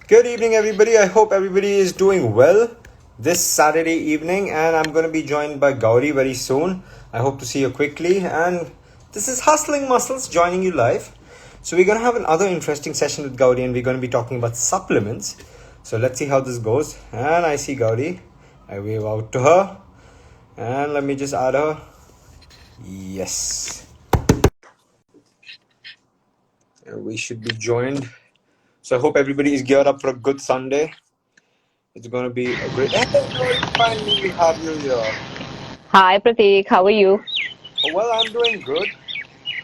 Good evening, everybody. I hope everybody is doing well this Saturday evening, and I'm going to be joined by Gauri very soon. I hope to see you quickly. And this is Hustling Muscles joining you live. So, we're going to have another interesting session with Gauri, and we're going to be talking about supplements. So, let's see how this goes. And I see Gauri. I wave out to her, and let me just add her. Yes. And we should be joined. So, I hope everybody is geared up for a good Sunday. It's going to be a great. Hey, Gauri, finally we have you here. Hi Prateek, how are you? Well, I'm doing good.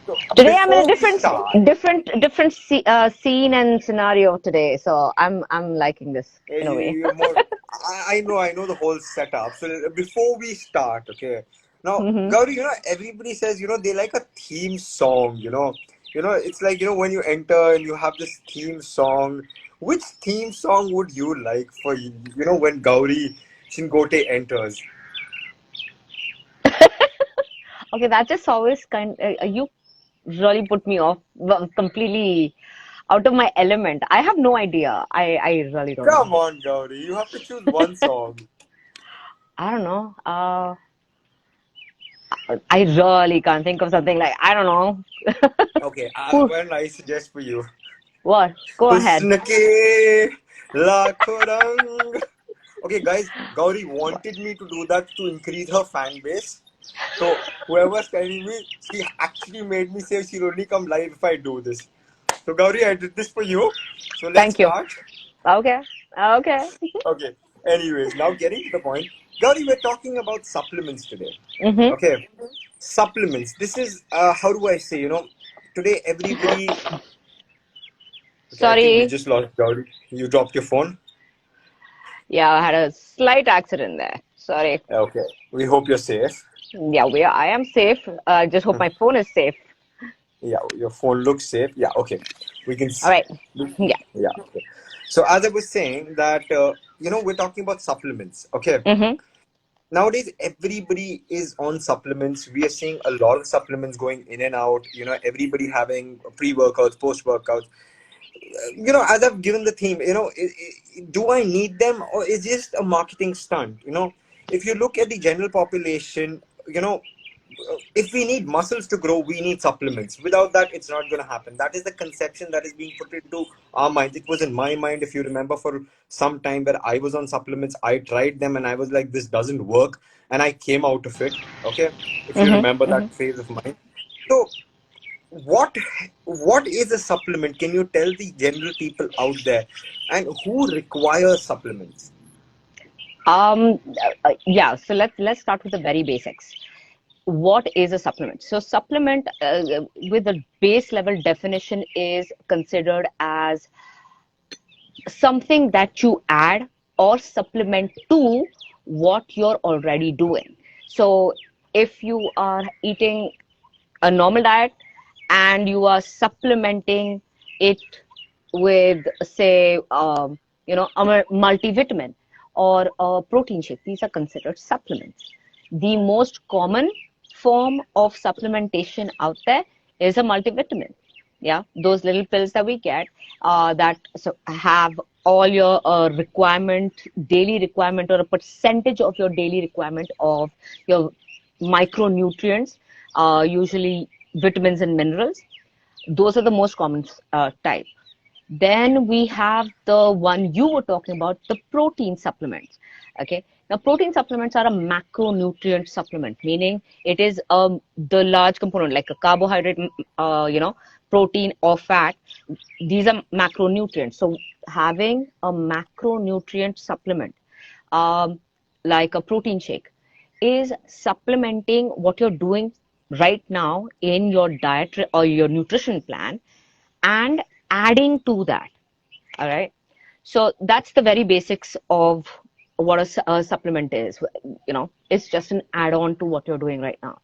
So Today I'm in before a we start, different scene and scenario today, so I'm liking this in a way. you're more. I know the whole setup. So before we start, okay. Now, hmm Gauri, everybody says, they like a theme song. It's like when you enter and you have this theme song. Which theme song would you like for when Gauri Shingote enters? Okay, that just always you really put me off completely out of my element. I have no idea. I really don't know. Come on, Gauri, you have to choose one song. I don't know. I really can't think of something like I don't know. Okay, Who? well, I suggest for you. What? Go ahead. हुस्न के लाखों रंग. Okay, guys, Gauri wanted me to do that to increase her fan base. So whoever's telling me, she actually made me say she'll only come live if I do this. So Gauri, I did this for you. So let's Thank you. start. Okay. Okay. Okay. Anyways, now getting to the point. Gauri, we're talking about supplements today. hmm Okay. Supplements. This is how do I say, today everybody. Okay, I think we Sorry. just lost Gauri. You dropped your phone. Yeah, I had a slight accident there. Sorry. Okay. We hope you're safe. Yeah, I am safe. I just hope my phone is safe. Yeah, your phone looks safe. Yeah, okay. We can. All right. Yeah. Yeah. Okay. So as I was saying that we're talking about supplements. Okay. Mm-hmm. Nowadays everybody is on supplements. We are seeing a lot of supplements going in and out. Everybody having pre-workouts, post-workouts. As I've given the theme, do I need them or is just a marketing stunt? If you look at the general population, if we need muscles to grow, we need supplements. Without that, it's not going to happen. That is the conception that is being put into our minds. It was in my mind, if you remember, for some time where I was on supplements. I tried them and I was like, this doesn't work. And I came out of it. Okay. If you remember Mm-hmm. that Mm-hmm. phase of mine. So, what what is a supplement? Can you tell the general people out there and who requires supplements? Um, yeah. So let's start with the very basics. What is a supplement? So supplement with the base level definition is considered as something that you add or supplement to what you're already doing. So if you are eating a normal diet and you are supplementing it with, say, a multivitamin or a protein shake, these are considered supplements. The most common form of supplementation out there is a multivitamin. Yeah, those little pills that we get that have all your daily requirement, or a percentage of your daily requirement of your micronutrients, usually vitamins and minerals. Those are the most common type. Then we have the one you were talking about, the protein supplements. Okay. Now, protein supplements are a macronutrient supplement, meaning it is the large component, like a carbohydrate, protein or fat. These are macronutrients. So, having a macronutrient supplement, um, like a protein shake, is supplementing what you're doing right now in your diet or your nutrition plan and adding to that. All right. So that's the very basics of what a supplement is. It's just an add on to what you're doing right now.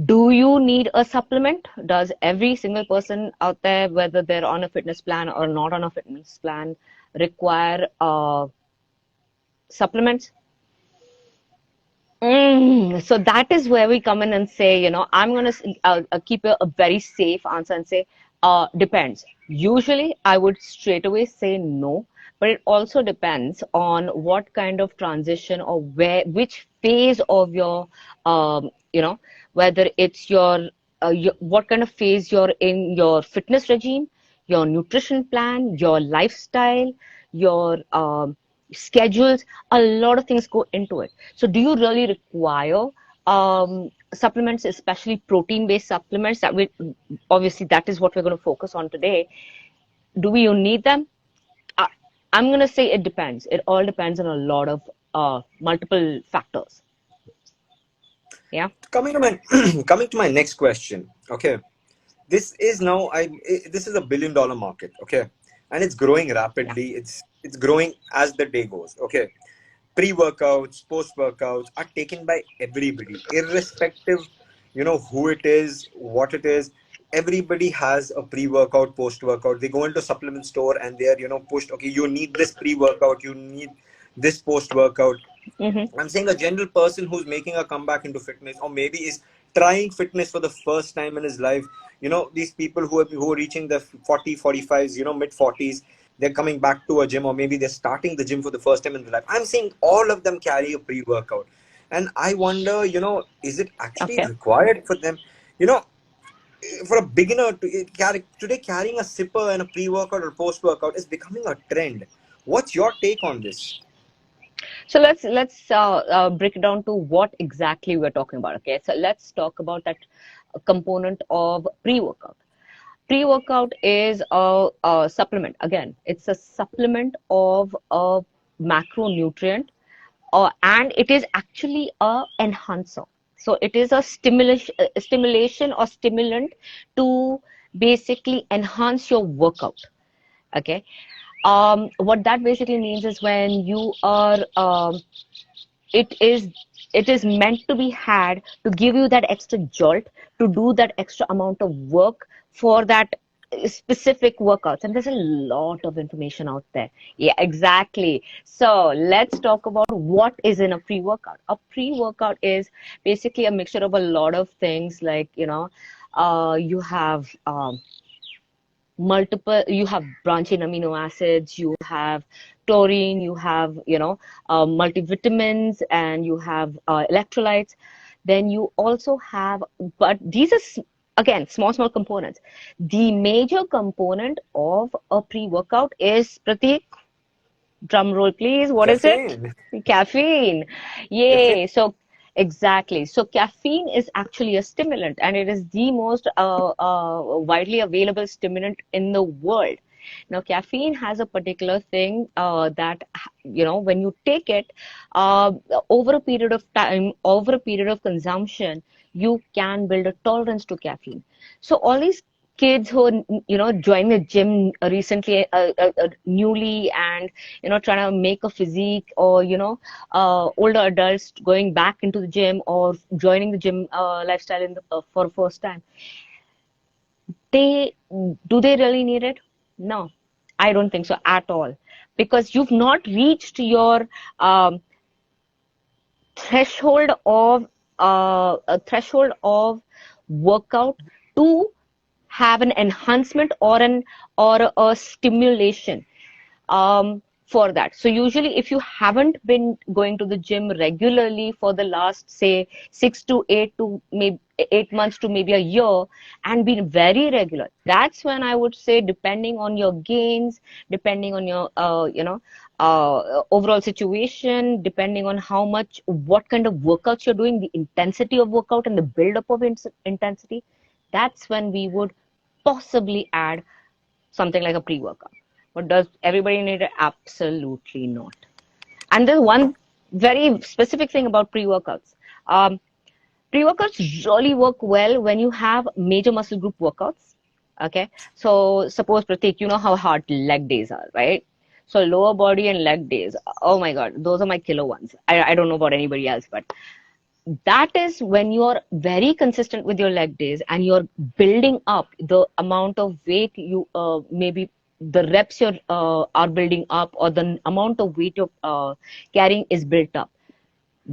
Do you need a supplement? Does every single person out there, whether they're on a fitness plan or not on a fitness plan, require supplements? So that is where we come in and say, I'm going to keep a very safe answer and say, Depends. Usually, I would straight away say no, but it also depends on what kind of transition or which phase of your, whether it's what kind of phase you're in your fitness regime, your nutrition plan, your lifestyle, your schedules. A lot of things go into it. So, do you really require supplements, especially protein-based supplements? That we obviously that is what we're going to focus on today. Do we need them? I, I'm going to say it depends. It all depends on a lot of multiple factors. Yeah. Coming to my coming to my next question. Okay, this is now this is $1 billion market. Okay, and it's growing Yeah. rapidly. It's growing as the day goes. Okay, pre-workouts, post-workouts are taken by everybody, irrespective, who it is, what it is. Everybody has a pre-workout, post-workout. They go into supplement store and they're, pushed. Okay, you need this pre-workout, you need this post-workout. Mm-hmm. I'm saying a general person who's making a comeback into fitness, or maybe is trying fitness for the first time in his life. These people who are reaching the 40, 45s, mid 40s, they're coming back to a gym, or maybe they're starting the gym for the first time in their life. I'm saying all of them carry a pre-workout, and I wonder, is it actually Okay. required for them? You know, for a beginner today, carrying a sipper and a pre-workout or post-workout is becoming a trend. What's your take on this? So let's break it down to what exactly we're talking about. Okay. So let's talk about that component of pre-workout. Pre-workout is a supplement. Again, it's a supplement of a macronutrient, and it is actually a enhancer. So it is stimulation or stimulant to basically enhance your workout. Okay. What that basically means is when you are it is it is meant to be had to give you that extra jolt to do that extra amount of work for that specific workouts, and there's a lot of information out there. Yeah, exactly. So let's talk about what is in a pre-workout. A pre-workout is basically a mixture of a lot of things, like you have multiple you have branching amino acids, you have taurine, you have multivitamins, and you have electrolytes. Then you also have, but these are again small components. The major component of a pre-workout is, Pratik, drum roll please, what is it? Caffeine. Caffeine. Caffeine. Yay. So exactly. So caffeine is actually a stimulant, and it is the most widely available stimulant in the world. Now, caffeine has a particular thing that, when you take it uh, over a period of time, over a period of consumption, you can build a tolerance to caffeine. So all these kids who are, joined the gym recently, newly, and trying to make a physique, or older adults going back into the gym or joining the gym lifestyle for the first time, they do they really need it? No, I don't think so at all, because you've not reached your um, threshold of a threshold of workout to have an enhancement or a stimulation for that. So usually, if you haven't been going to the gym regularly for the last, say, 6 to 8 months to maybe a year, and been very regular, that's when I would say, depending on your gains, depending on your overall situation, depending on what kind of workouts you're doing, the intensity of workout and the build up of intensity, that's when we would possibly add something like a pre-workout. But does everybody need it? Absolutely not. And there's one very specific thing about pre-workouts. Um, Pre-workouts really work well when you have major muscle group workouts. Okay, so suppose, Pratik, you know how hard leg days are, right? So lower body and leg days. Oh my God, those are my killer ones. I don't know about anybody else, but that is when you're very consistent with your leg days and you're building up the amount of weight you maybe the reps you are building up, or the amount of weight you're carrying is built up.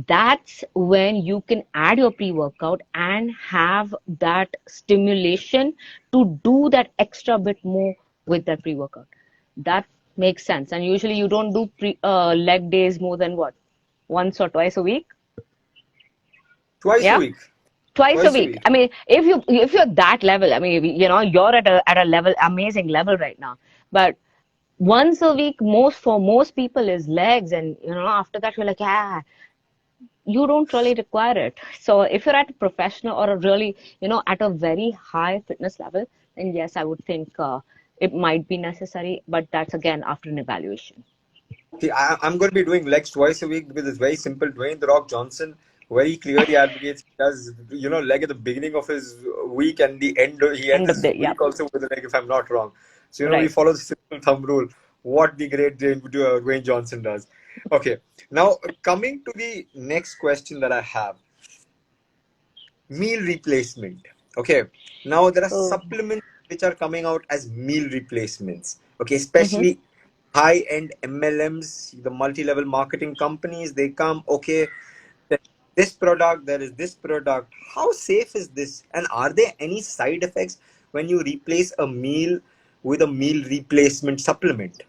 That's when you can add your pre-workout and have that stimulation to do that extra bit more with that pre-workout. That makes sense. And usually you don't do leg days more than what? Once or twice a week? Twice a Yeah? week. Twice a Twice a week. week. I mean, if you're that level, I mean, you're at a level, amazing level right now. But once a week, most people is legs, and after that you're like, yeah, you don't really require it. So if you're at a professional or a really, at a very high fitness level, then yes, I would think it might be necessary, but that's again after an evaluation. See, I'm going to be doing legs twice a week because it's very simple. Dwayne the Rock Johnson very clearly advocates he does leg at the beginning of his week and the end. He ends End of his the, yeah, week also with a leg, if I'm not wrong. So we right. follow the simple thumb rule. What the great Dwayne Johnson does. Okay, now coming to the next question that I have, meal replacement. Okay, now there are Oh. supplements which are coming out as meal replacements. Okay, Mm-hmm. especially high-end MLMs, the multi-level marketing companies. They come, okay, there is this product, there is this product. How safe is this? And are there any side effects when you replace a meal with a meal replacement supplement?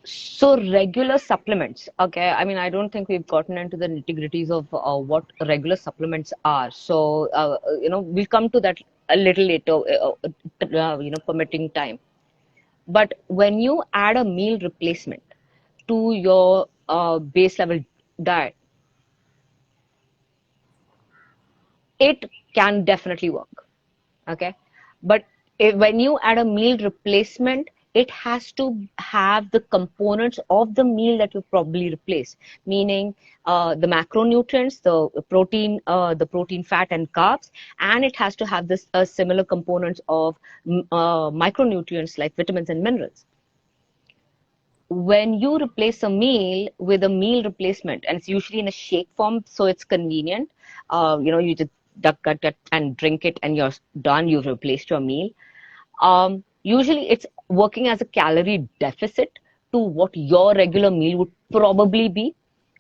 So regular supplements, okay. I mean, I don't think we've gotten into the nitty-gritties of what regular supplements are. So, we'll come to that a little later, permitting time. But when you add a meal replacement to your base level diet, it can definitely work. Okay. But when you add a meal replacement, it has to have the components of the meal that you probably replace, meaning the macronutrients, the protein, fat, and carbs, and it has to have this similar components of micronutrients like vitamins and minerals. When you replace a meal with a meal replacement, and it's usually in a shake form, so it's convenient. You just duck, gut, gut, and drink it, and you're done. You've replaced your meal. Usually, it's working as a calorie deficit to what your regular meal would probably be.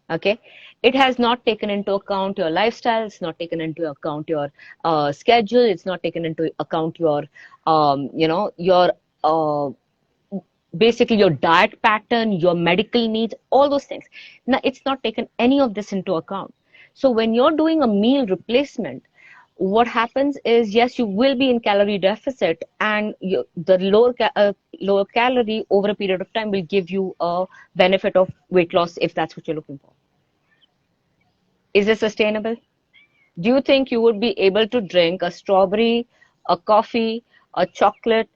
Okay, it has not taken into account your lifestyle. It's not taken into account your schedule. It's not taken into account your basically your diet pattern, your medical needs, all those things. Now, it's not taken any of this into account. So when you're doing a meal replacement, what happens is, yes, you will be in calorie deficit, and the lower calorie over a period of time will give you a benefit of weight loss if that's what you're looking for. Is it sustainable? Do you think you would be able to drink a strawberry, a coffee, a chocolate,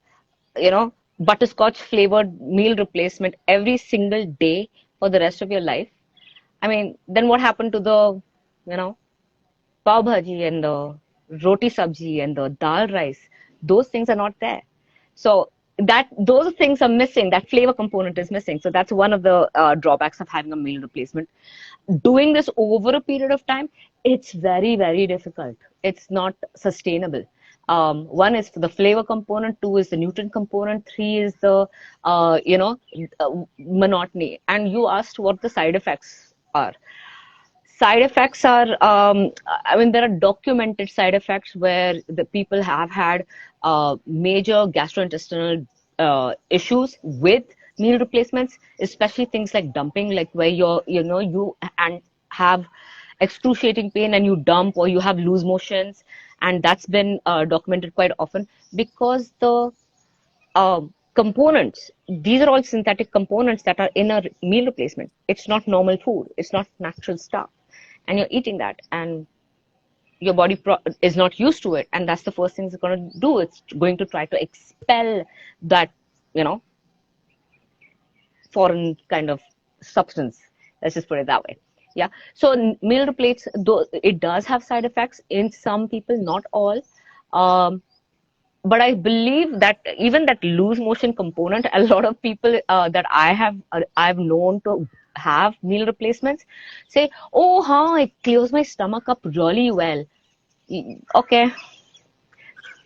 butterscotch flavored meal replacement every single day for the rest of your life? I mean, then what happened to the, you know, pav bhaji and the roti sabji and the dal rice? Those things are not there. So that those things are missing. That flavor component is missing. So that's one of the drawbacks of having a meal replacement. Doing this over a period of time, it's very, very difficult. It's not sustainable. One is for the flavor component, two is the nutrient component, three is the monotony. And you asked what the side effects are. Side effects are, I mean, there are documented side effects where the people have had major gastrointestinal issues with meal replacements, especially things like dumping, like where you and have excruciating pain and you dump, or you have loose motions, and that's been documented quite often because the components, these are all synthetic components that are in a meal replacement. It's not normal food, it's not natural stuff, and you're eating that, and your body is not used to it, and that's the first thing it's going to do. It's going to try to expel that, you know foreign kind of substance. Let's just put it that way. Yeah. So meal replace, though it does have side effects in some people, not all. um, but I believe that even that loose motion component, a lot of people that I've known to have meal replacements say, "Oh, huh, it clears my stomach up really well." Okay,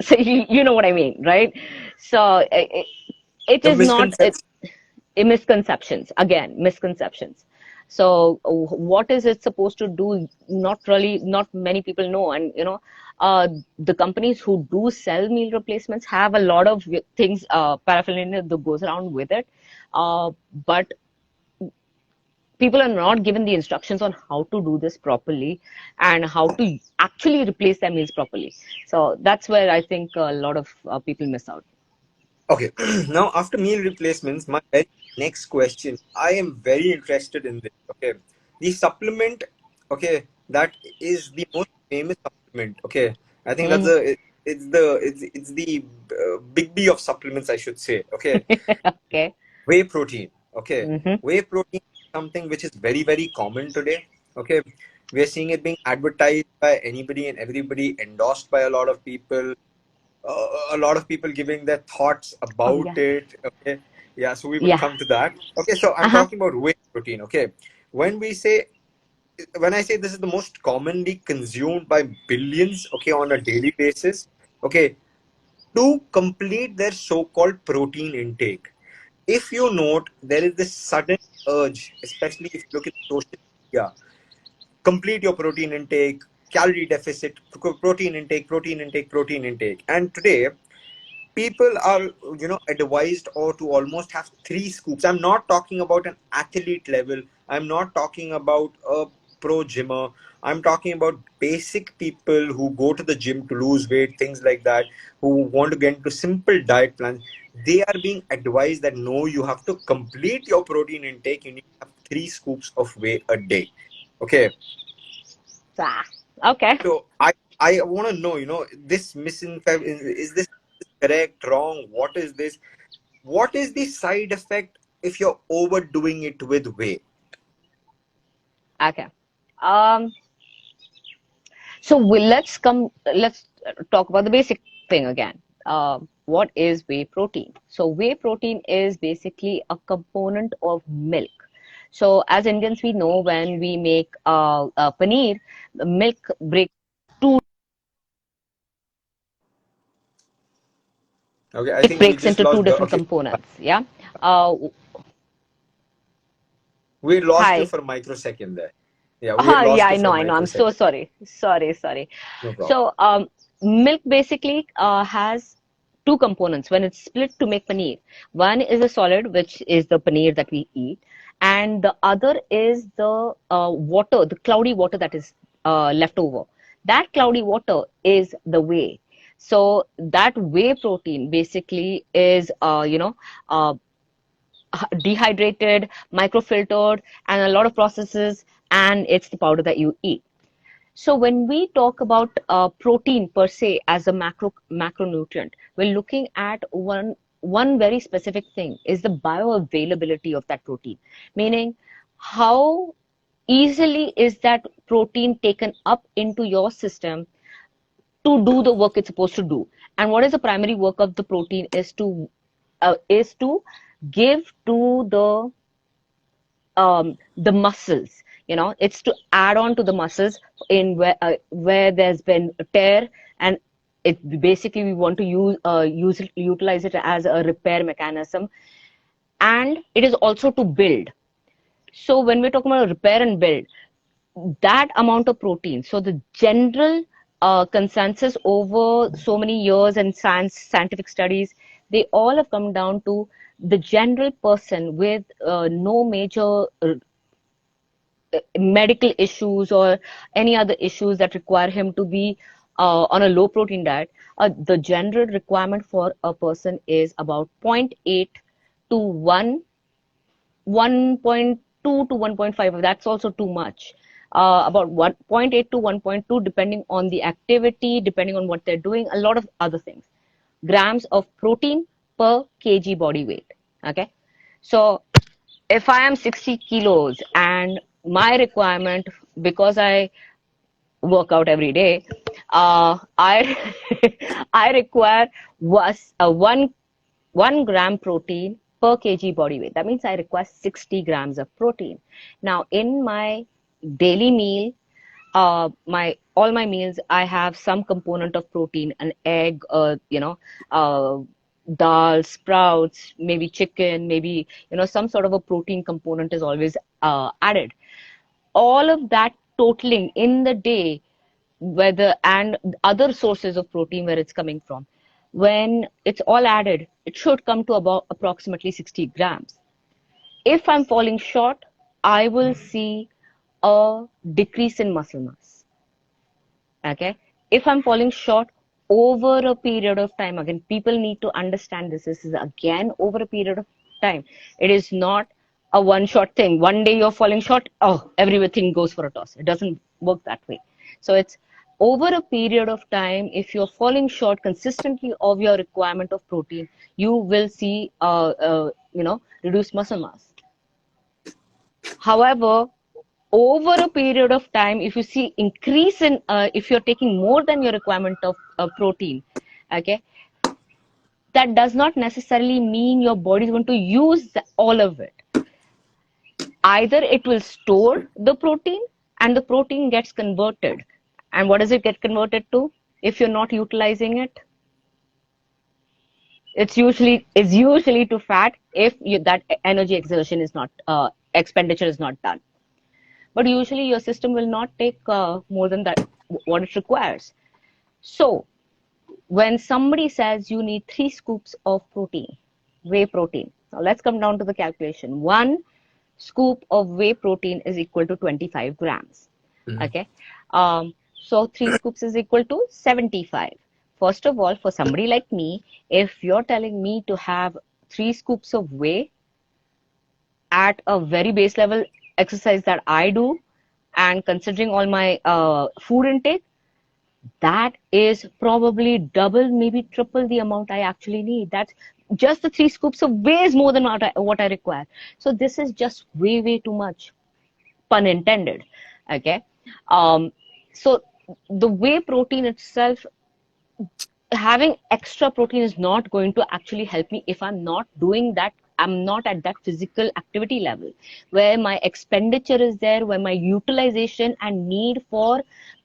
so you know what I mean, right? So it The is not misconception. misconceptions, again, misconceptions. So what is it supposed to do? Not many people know. And the companies who do sell meal replacements have a lot of things, paraphernalia that goes around with it. But people are not given the instructions on how to do this properly and how to actually replace their meals properly. So that's where I think a lot of people miss out. Okay, now after meal replacements, my very next question, I am very interested in this. Okay, the supplement, okay, that is the most famous supplement. Okay, I think that's Hmm. it's the big B of supplements, I should say. Okay, Okay. whey protein. Okay, Hmm. whey protein is something which is very common today. Okay, we are seeing it being advertised by anybody and everybody, endorsed by a lot of people, a lot of people giving their thoughts Oh about yeah. it. Okay, yeah, so we will Yeah. come to that. Okay, so I'm Uh-huh. talking about whey protein. Okay, when we say when I say this is the most commonly consumed by billions, okay, on a daily basis, okay, to complete their so-called protein intake. If you note, there is this sudden urge, especially if you look at social media, complete your protein intake, calorie deficit, protein intake, protein intake, protein intake. And today, people are advised or to almost have three scoops. I'm not talking about an athlete level, I'm not talking about a pro gymmer, I'm talking about basic people who go to the gym to lose weight, things like that, who want to get into simple diet plans. They are being advised that no, you have to complete your protein intake, you need to have three scoops of whey a day. Okay, Ah, okay. so I want to know, this misinformation, is this correct, wrong, what is this? What is the side effect if you're overdoing it with whey? Okay. Um, let's talk about the basic thing again. What is whey protein? So whey protein is basically a component of milk. So as Indians, we know when we make paneer, the milk breaks two. Okay, I It think we breaks just into two lost the. different Okay, components. Yeah. Uh, we lost you Hi. for a microsecond there. Yeah, we Yeah, lost you I for know, a I know. I'm so microsecond. sorry. Sorry. No problem. So, milk basically has two components when it's split to make paneer. One is a solid, which is the paneer that we eat, and the other is the water, the cloudy water that is left over. That cloudy water is the whey. So that whey protein basically is, uh, dehydrated, microfiltered, and a lot of processes, and it's the powder that you eat. So when we talk about protein per se as a macronutrient, we're looking at one very specific thing is the bioavailability of that protein, meaning how easily is that protein taken up into your system to do the work it's supposed to do. And what is the primary work of the protein is to give to the muscles. It's to add on to the muscles in where there's been a tear, and it basically we want to utilize it as a repair mechanism, and it is also to build. So when we're talking about repair and build, that amount of protein. So the general consensus over so many years and scientific studies, they all have come down to the general person with no major medical issues or any other issues that require him to be on a low protein diet. The general requirement for a person is about zero point 0.8 to 1.2 to 1.5. That's also too much. About 1.8 to 1.2, depending on the activity, depending on what they're doing, a lot of other things. Grams of protein per kg body weight. Okay. So if I am 60 kilos and my requirement, because I work out every day, I I require was 1 gram protein per kg body weight. That means I require 60 grams of protein. Now, in my daily meal, my all my meals, I have some component of protein, an egg, uh, dal, sprouts, maybe chicken, maybe, some sort of a protein component is always added. All of that totaling in the day, whether and other sources of protein where it's coming from, when it's all added, it should come to about approximately 60 grams. If I'm falling short, I will see a decrease in muscle mass. Okay. If I'm falling short over a period of time, again, people need to understand this. This is again over a period of time. It is not a one shot thing. One day you're falling short, oh, everything goes for a toss. It doesn't work that way. So it's over a period of time. If you're falling short consistently of your requirement of protein, you will see, reduced muscle mass. However, over a period of time, if you see increase in, if you're taking more than your requirement of protein, okay, that does not necessarily mean your body is going to use all of it. Either it will store the protein and the protein gets converted. And what does it get converted to if you're not utilizing it? It's usually to fat if that energy exertion is not expenditure is not done. But usually your system will not take more than that what it requires. So when somebody says you need 3 scoops of protein, whey protein, now let's come down to the calculation. 1 scoop of whey protein is equal to 25 grams. Mhm. Okay. So 3 scoops is equal to 75. First of all, for somebody like me, if you're telling me to have 3 scoops of whey at a very base level exercise that I do, and considering all my food intake, that is probably double, maybe triple the amount I actually need. That's just the 3 scoops of whey is more than what I require. So this is just way, way too much, pun intended. Okay. Um, so the whey protein itself, having extra protein is not going to actually help me if I'm not doing that. I'm not at that physical activity level where my expenditure is there, where my utilization and need for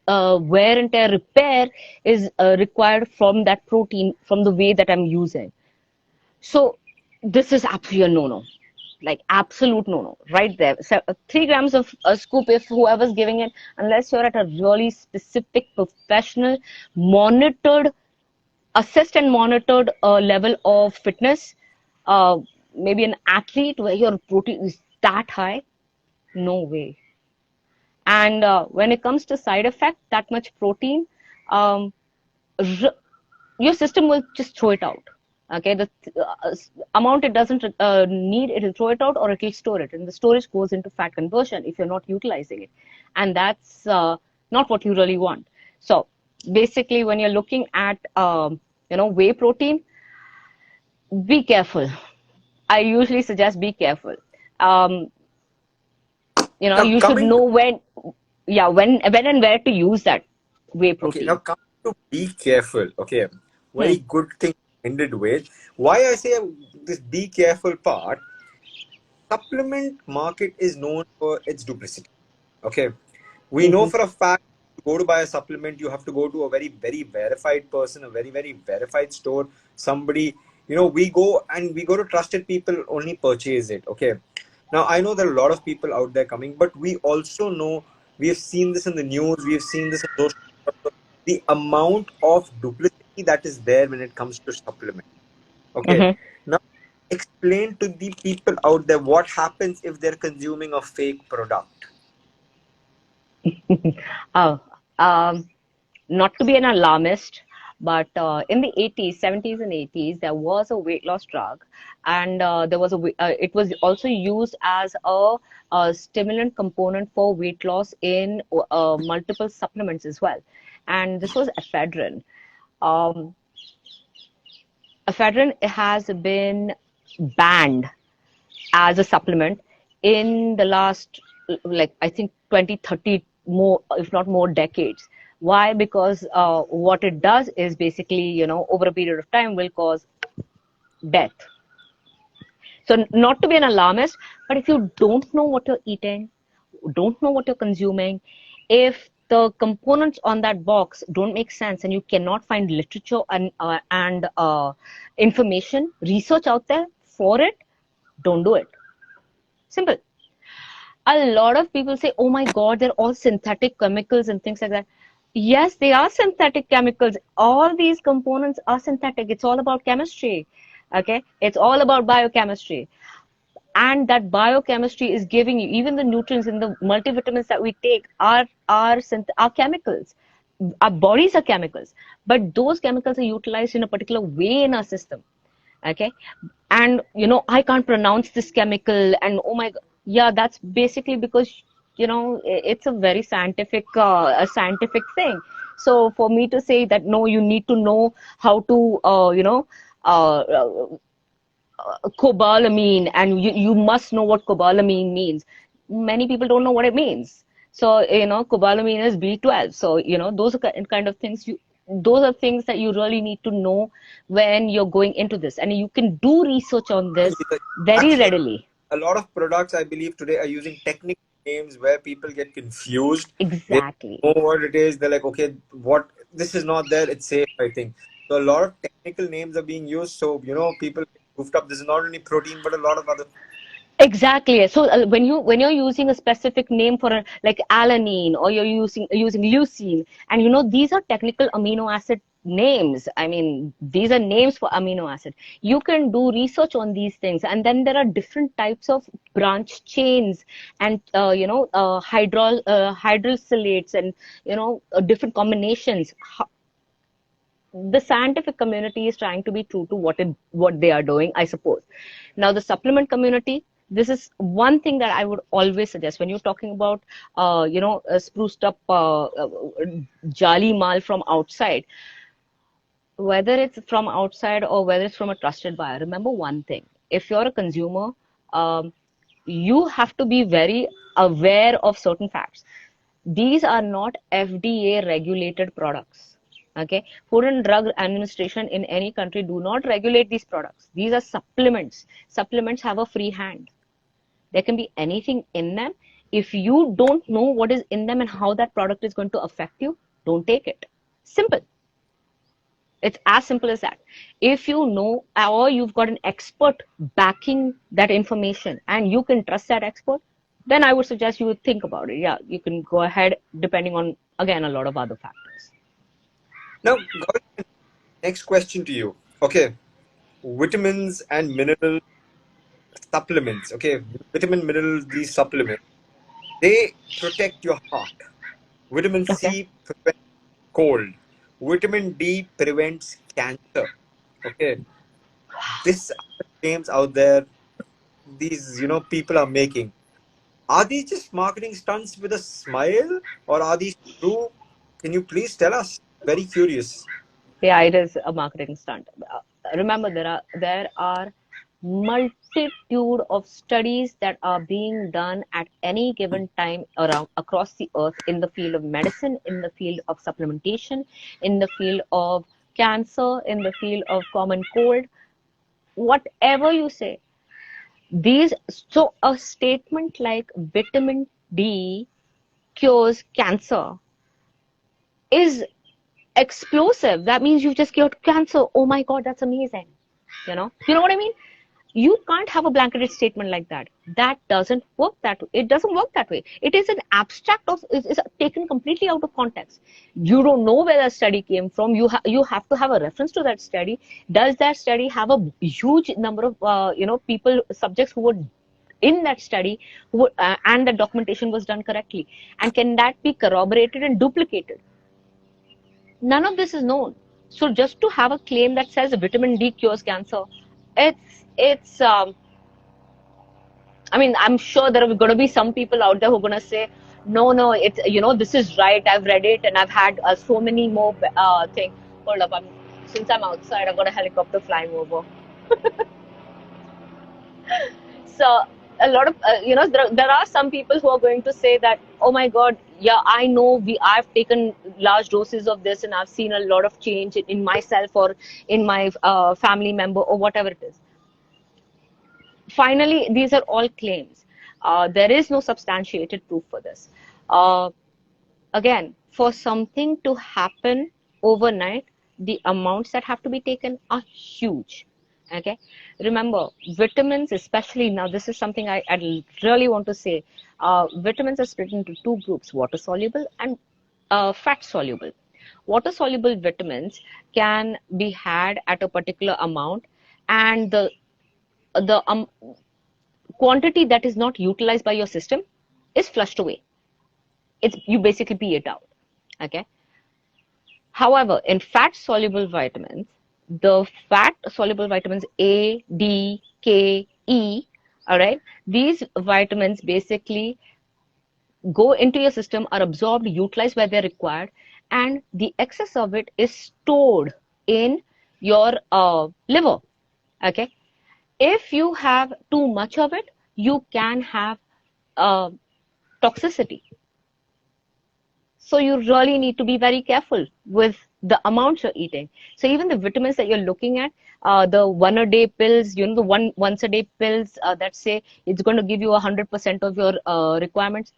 wear and tear repair is required from that protein, from the way that I'm using. So this is absolutely a no-no, like absolute no-no right there. So 3 grams of a scoop, if whoever's giving it, unless you're at a really specific, professional, monitored, assessed and monitored level of fitness, uh, maybe an athlete where your protein is that high, no way. And when it comes to side effect, that much protein, um, your system will just throw it out. Okay, the amount it doesn't need, it will throw it out or it will store it, and the storage goes into fat conversion if you're not utilizing it, and that's not what you really want. So basically, when you're looking at whey protein, be careful. I usually suggest be careful. Um, Now you should coming know to when, yeah, when and where to use that whey okay, now protein. coming to be careful. Okay, Hmm. very good thing ended with. Why I say this be careful part, supplement market is known for its duplicity. Okay, we know Hmm. for a fact to go to buy a supplement, you have to go to a very, very verified person, a very, very verified store. Somebody, we go to trusted people only purchase it. Okay, now I know there are a lot of people out there coming, but we also know we have seen this in the news, we have seen this in social media, the amount of duplicity that is there when it comes to supplement. Okay, Hmm. now explain to the people out there what happens if they're consuming a fake product. Oh, um, not to be an alarmist, but in the 80s, 70s, and 80s, there was a weight loss drug, and it was also used as a stimulant component for weight loss in multiple supplements as well. And this was ephedrine. Um, Ephedrine has been banned as a supplement in the last, like, I think 20, 30 more, if not more decades. Why? Because what it does is basically, over a period of time will cause death. So not to be an alarmist, but if you don't know what you're eating, don't know what you're consuming, if the components on that box don't make sense and you cannot find literature and information, research out there for it, don't do it. Simple. A lot of people say, oh my God, they're all synthetic chemicals and things like that. Yes, they are synthetic chemicals. All these components are synthetic. It's all about chemistry. Okay? It's all about biochemistry. And that biochemistry is giving you, even the nutrients and the multivitamins that we take are chemicals. Our bodies are chemicals, but those chemicals are utilized in a particular way in our system. Okay, and I can't pronounce this chemical, and oh my god, yeah, that's basically because it's a very scientific thing. So for me to say that no, you need to know how to uh, uh, cobalamin, and you must know what cobalamin means. Many people don't know what it means. So, cobalamin is B12. So, those are kind of things those are things that you really need to know when you're going into this. And you can do research on this very Actually, readily. a lot of products I believe today are using technical names where people get confused. They Exactly. know what it is. They're like, okay, what this is not there. It's safe, I think. So a lot of technical names are being used. So people get goofed up. This is not only protein, but a lot of other. Exactly. So when you're using a specific name for like alanine, or you're using leucine, and these are technical amino acid names. I mean, these are names for amino acid. You can do research on these things, and then there are different types of branch chains and hydrosylates and different combinations. The scientific community is trying to be true to what they are doing, I suppose. Now, the supplement community, this is one thing that I would always suggest when you're talking about, spruced up jali mal from outside, whether it's from outside or whether it's from a trusted buyer. Remember one thing: if you're a consumer, um, you have to be very aware of certain facts. These are not FDA regulated products. Okay, Food and Drug Administration in any country do not regulate these products. These are supplements. Supplements have a free hand. There can be anything in them. If you don't know what is in them and how that product is going to affect you, don't take it. Simple. It's as simple as that. If you know, or you've got an expert backing that information and you can trust that expert, then I would suggest you would think about it. Yeah, you can go ahead depending on, again, a lot of other factors. Now, Gauri, next question to you. Okay, vitamins and mineral supplements. Okay, vitamin, minerals, these supplements, they protect your heart. Vitamin Okay. C prevents cold. Vitamin D prevents cancer. Okay, this are the claims out there. These people are making. Are these just marketing stunts with a smile, or are these true? Can you please tell us? Very curious. Yeah, it is a marketing stunt. Remember, there are multitude of studies that are being done at any given time around across the earth in the field of medicine, in the field of supplementation, in the field of cancer, in the field of common cold, whatever you say. These so a statement like vitamin D cures cancer is explosive. That means you've just cured cancer. Oh my God, that's amazing. You know what I mean? You can't have a blanketed statement like that. That doesn't work that way. It doesn't work that way. It is an abstract of is taken completely out of context. You don't know where that study came from. You have to have a reference to that study. Does that study have a huge number of people, subjects who were in that study, and the documentation was done correctly, and can that be corroborated and duplicated? None of this is known. So just to have a claim that says vitamin D cures cancer, it's I mean, I'm sure there are going to be some people out there who are going to say, no, no, it's this is right. I've read it and I've had so many more things. Hold up, since I'm outside, I've got a helicopter flying over. So a lot of there are some people who are going to say that, oh my God, yeah, I know I've taken large doses of this and I've seen a lot of change in myself or in my family member or whatever it is. Finally, these are all claims. There is no substantiated proof for this. Uh, Again, for something to happen overnight, the amounts that have to be taken are huge. Okay, remember vitamins, especially now, this is something I really want to say. Vitamins are split into two groups: water soluble and fat soluble. Water soluble vitamins can be had at a particular amount, and the quantity that is not utilized by your system is flushed away. It's you basically pee it out. Okay. However, in fat soluble vitamins, the fat soluble vitamins A, D, K, E, all right, these vitamins basically go into your system, are absorbed, utilized where they're required, and the excess of it is stored in your liver. Okay. If you have too much of it, you can have uh, toxicity. So you really need to be very careful with the amounts you're eating. So even the vitamins that you're looking at, the one a day pills, the once a day pills that say it's going to give you 100% of your requirements.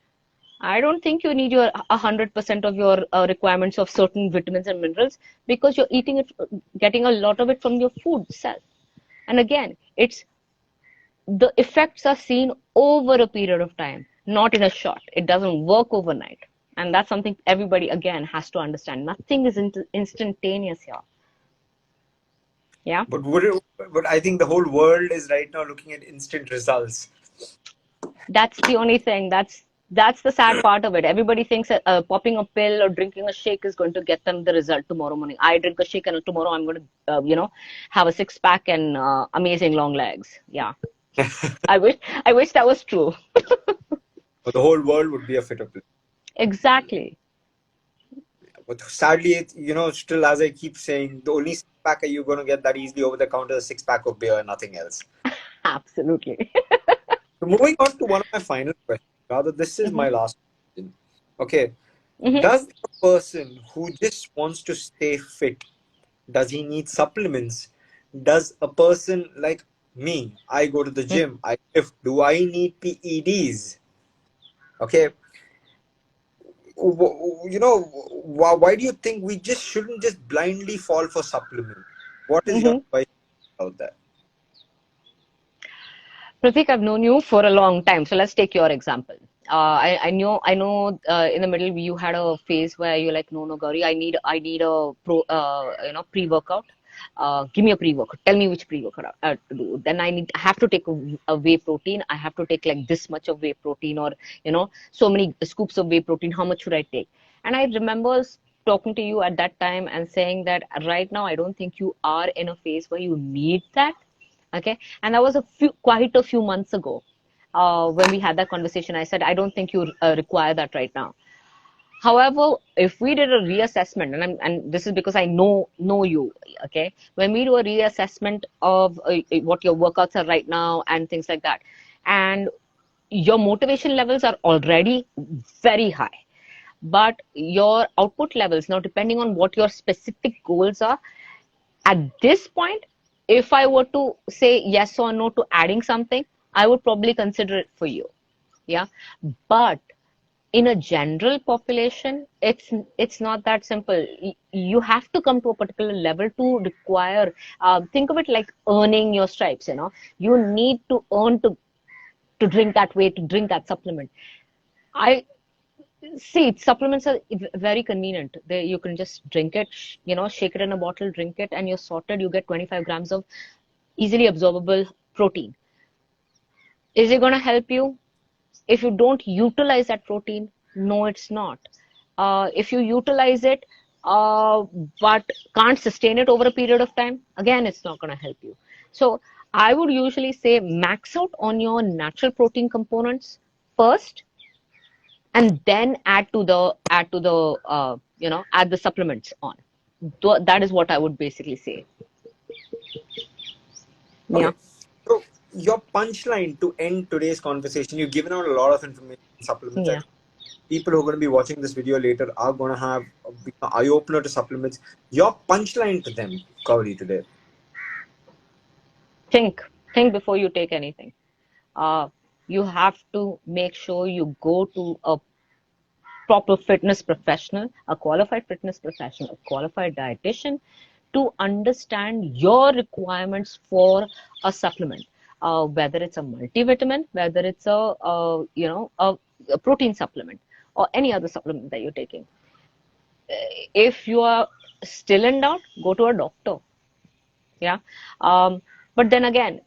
I don't think you need your 100% of your requirements of certain vitamins and minerals, because you're eating it, getting a lot of it from your food itself. And again, it's the effects are seen over a period of time, not in a shot. It doesn't work overnight. And that's something everybody, again, has to understand. Nothing is instantaneous here. Yeah. But I think the whole world is right now looking at instant results. That's the only thing. That's the sad part of it. Everybody thinks that popping a pill or drinking a shake is going to get them the result tomorrow morning. I drink a shake and tomorrow I'm going to, have a six pack and amazing long legs. Yeah. I wish, I wish that was true. But the whole world would be a fitter place. Exactly. But sadly, still as I keep saying, the only six pack you're going to get that easily over the counter is a six pack of beer and nothing else. Absolutely. So moving on to one of my final questions, rather, this is my Hmm. last question. Okay, Hmm. does a person who just wants to stay fit, does he need supplements? Does a person like me, I go to the gym, I lift, do I need PEDs? Okay, why do you think we just shouldn't just blindly fall for supplements? What is your Hmm. advice about that? Pratik, I've known you for a long time, so let's take your example. I know. In the middle, you had a phase where you're like, no, no, Gauri, I need a pre-workout. Give me a pre-workout. Tell me which pre-workout to do. Then I have to take a whey protein. I have to take like this much of whey protein, or so many scoops of whey protein. How much should I take? And I remember talking to you at that time and saying that right now I don't think you are in a phase where you need that. Okay, and that was quite a few months ago. When we had that conversation, I said I don't think you require that right now. However, if we did a reassessment, and this is because I know you, okay, when we do a reassessment of what your workouts are right now and things like that, and your motivation levels are already very high, but your output levels now, depending on what your specific goals are, at this point, if I were to say yes or no to adding something, I would probably consider it for you. Yeah. But in a general population, it's not that simple. You have to come to a particular level to require, think of it like earning your stripes, you need to earn to drink that way, to drink that supplement. I See, supplements are very convenient. You can just drink it, shake it in a bottle, drink it, and you're sorted. You get 25 grams of easily absorbable protein. Is it going to help you? If you don't utilize that protein, no, it's not. If you utilize it, uh, but can't sustain it over a period of time, again, it's not going to help you. So I would usually say max out on your natural protein components first, and then add the supplements on. That is what I would basically say. Yeah. Okay, so your punchline to end today's conversation, you've given out a lot of information on supplements. I Yeah. think people who are going to be watching this video later are going to have an eye opener to supplements. Your punchline to them, Gauri, today. think think before you take anything. uh, you have to make sure you go to a proper fitness professional, a qualified fitness professional, a qualified dietitian, to understand your requirements for a supplement, whether it's a multivitamin, whether it's a protein supplement, or any other supplement that you're taking. If you are still in doubt, go to a doctor. Yeah. But then again,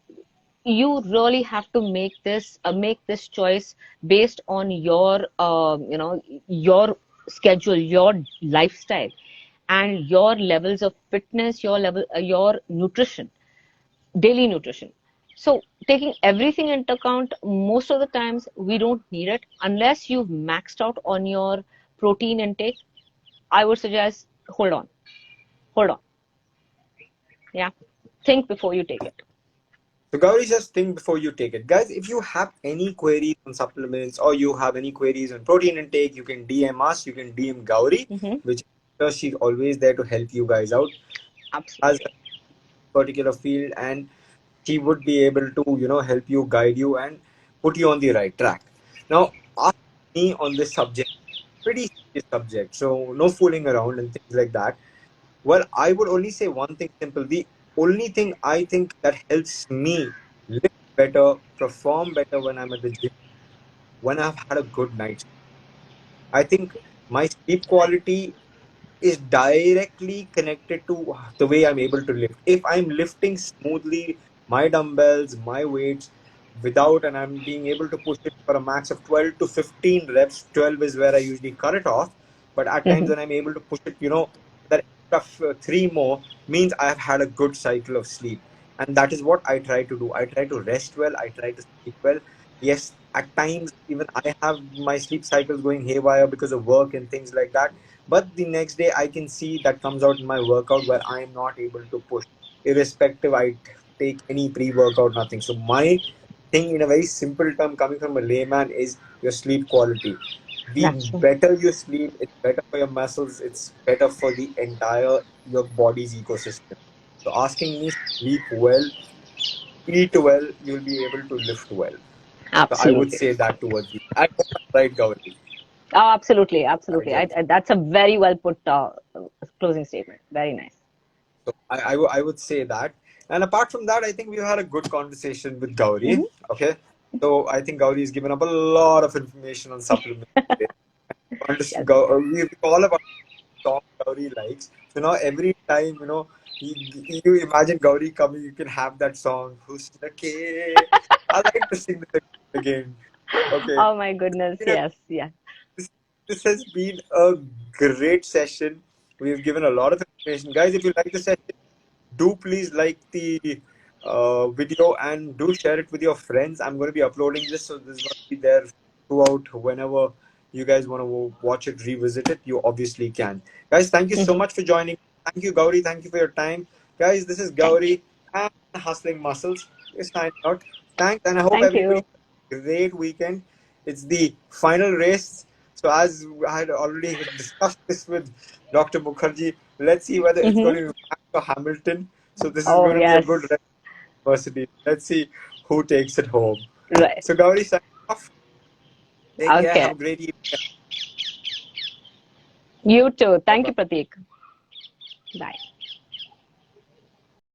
you really have to make this choice based on your your schedule, your lifestyle, and your levels of fitness, your nutrition, daily nutrition. So taking everything into account, most of the times we don't need it unless you've maxed out on your protein intake. I would suggest hold on. Yeah, think before you take it. So Gauri, just think before you take it. Guys, if you have any queries on supplements or you have any queries on protein intake, you can DM us, you can DM Gauri, Hmm. which she's always there to help you guys out as a Absolutely. particular field, and she would be able to, help you, guide you, and put you on the right track. Now, ask me on this subject, pretty serious subject, so no fooling around and things like that. Well, I would only say one thing simple. The only thing I think that helps me live better, perform better when I'm at the gym, when I've had a good night. I think my sleep quality is directly connected to the way I'm able to lift. If I'm lifting smoothly my dumbbells, my weights without, and I'm being able to push it for a max of 12 to 15 reps, 12 is where I usually cut it off. But at times Hmm. when I'm able to push it, that extra three more means I've had a good cycle of sleep. And that is what I try to do. I try to rest well, I try to sleep well. Yes, at times even I have my sleep cycles going haywire because of work and things like that, but the next day I can see that comes out in my workout where I am not able to push, irrespective I take any pre-workout, nothing. So my thing, in a very simple term, coming from a layman, is your sleep quality. The That's true. better you sleep, it's better for your muscles, it's better for the entire your body's ecosystem. So asking me, sleep well, eat well, you'll be able to lift well. So I would Absolutely. say that towards you. I hope I'm right, Gauri. Oh, absolutely, I absolutely. guess. That's a very well put closing statement. Very nice. So I would say that. And apart from that, I think we've had a good conversation with Gauri. Hmm. Okay. So I think Gauri has given up a lot of information on supplements today. Yes. We all about the song Gauri likes. So now every time, you imagine Gauri coming, you can have that song. Husna ke. I like to sing this again. Okay. Oh my goodness. You know, Yes. Yeah. this, this has been a great session. We've given a lot of information. Guys, if you like the session, do please like the video and do share it with your friends. I'm going to be uploading this, so this is going to be there throughout. Whenever you guys want to watch it, revisit it, you obviously can. Guys, thank you so Hmm. much for joining. Thank you, Gauri. Thank you for your time. Guys, this is Thank you. Gauri and Hustling Muscles. We're signing out. Thanks, and I hope Thank everybody you. has a great weekend. It's the final race. So, as I had already discussed this with Dr. Mukherjee, let's see whether it's going Hmm. to be Max or Hamilton. So this is Oh going to be a yes. good university. Let's see who takes it home. Right. So Gauri, sign off. Take care. Have Okay. a great evening. You too. Bye Thank bye. you, Pratik. Bye.